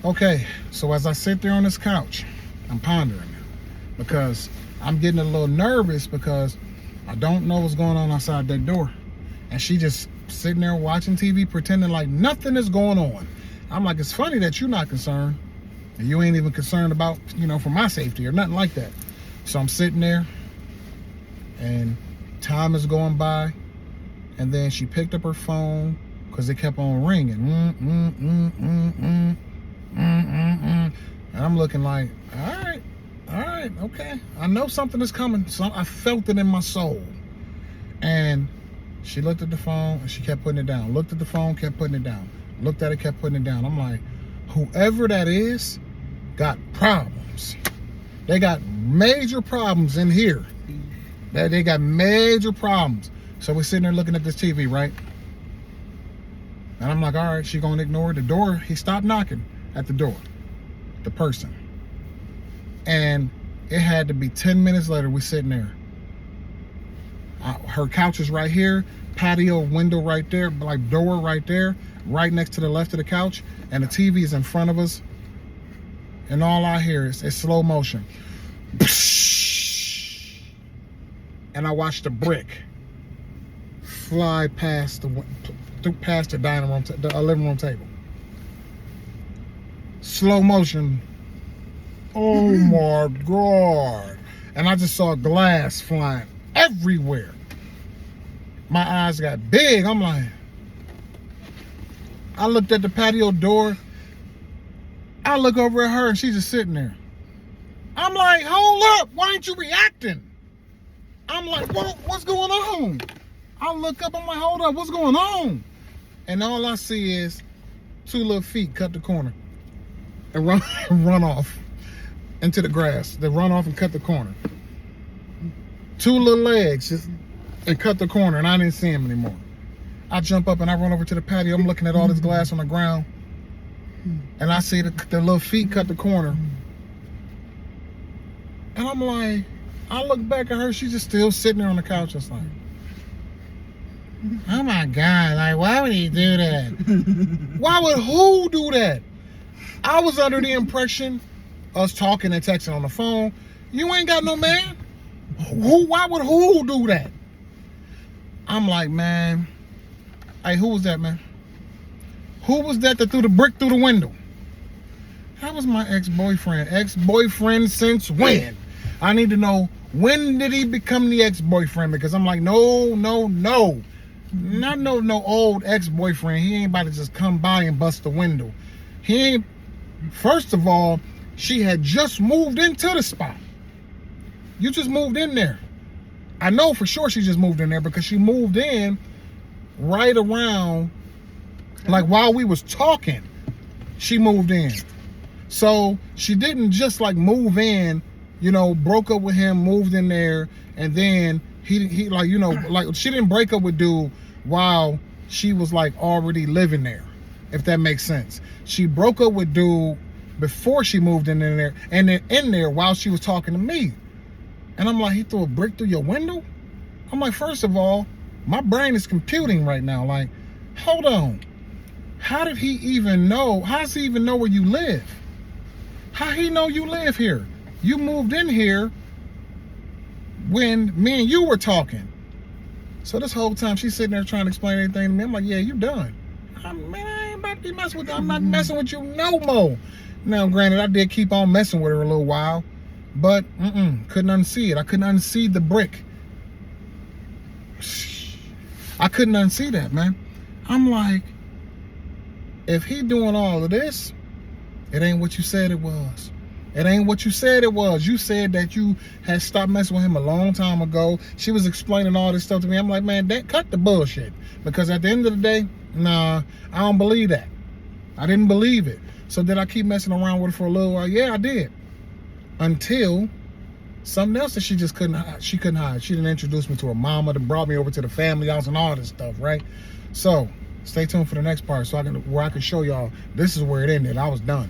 Okay, so as I sit there on this couch, I'm pondering because I'm getting a little nervous because I don't know what's going on outside that door. And she just sitting there watching TV, pretending like nothing is going on. I'm like, it's funny that you're not concerned. And you ain't even concerned about, for my safety or nothing like that. So I'm sitting there and time is going by. And then she picked up her phone because it kept on ringing. And I'm looking like, all right, okay. I know something is coming. So I felt it in my soul. And she looked at the phone and she kept putting it down. Looked at the phone, kept putting it down. Looked at it, kept putting it down. I'm like, whoever that is got problems. They got major problems in here. They got major problems. So we're sitting there looking at this TV, right? And I'm like, all right, she gonna ignore the door. He stopped knocking at the door, the person. And it had to be 10 minutes later, we're sitting there. Her couch is right here, patio window right there, like door right there, right next to the left of the couch, and the TV is in front of us. And all I hear is slow motion. And I watched the brick fly past the dining room, the living room table. Slow motion. Oh my God. And I just saw glass flying everywhere. My eyes got big. I'm like, I looked at the patio door. I look over at her and she's just sitting there. I'm like, hold up, why ain't you reacting? I'm like, what's going on? I look up, I'm like, hold up, what's going on? And all I see is two little feet cut the corner and run off into the grass. They run off and cut the corner. Two little legs just and cut the corner, and I didn't see him anymore. I jump up and I run over to the patio. I'm looking at all this glass on the ground, and I see the little feet cut the corner. And I'm like, I look back at her, she's just still sitting there on the couch. It's like, oh my God, like, why would he do that? Why would who do that? I was under the impression, us talking and texting on the phone, you ain't got no man. Why would who do that? I'm like, man, hey, who was that, man? Who was that threw the brick through the window? That was my ex-boyfriend. Ex-boyfriend since when? I need to know, when did he become the ex-boyfriend? Because I'm like, no. Not no old ex-boyfriend. He ain't about to just come by and bust the window. He ain't. First of all, she had just moved into the spot. You just moved in there. I know for sure she just moved in there because she moved in right around, like while we was talking, she moved in. So she didn't just like move in, broke up with him, moved in there, and then he like, like she didn't break up with dude while she was like already living there, if that makes sense. She broke up with dude before she moved in there, and then in there while she was talking to me. And I'm like, he threw a brick through your window? I'm like, first of all, my brain is computing right now. Like, hold on. How did he even know? How does he even know where you live? How he know you live here? You moved in here when me and you were talking. So this whole time she's sitting there trying to explain everything to me. I'm like, yeah, you done. Man, I ain't about to be messing with you. I'm not messing with you no more. Now, granted, I did keep on messing with her a little while, but couldn't unsee it. I couldn't unsee the brick. I couldn't unsee that, man. I'm like, if he doing all of this, it ain't what you said it was. It ain't what you said it was. You said that you had stopped messing with him a long time ago. She was explaining all this stuff to me. I'm like, man, cut the bullshit. Because at the end of the day, nah, I don't believe that. I didn't believe it. So did I keep messing around with her for a little while? Yeah, I did. Until something else that she just couldn't hide. She couldn't hide. She didn't introduce me to her mama, that brought me over to the family house and all this stuff, right? So stay tuned for the next part where I can show y'all this is where it ended. I was done.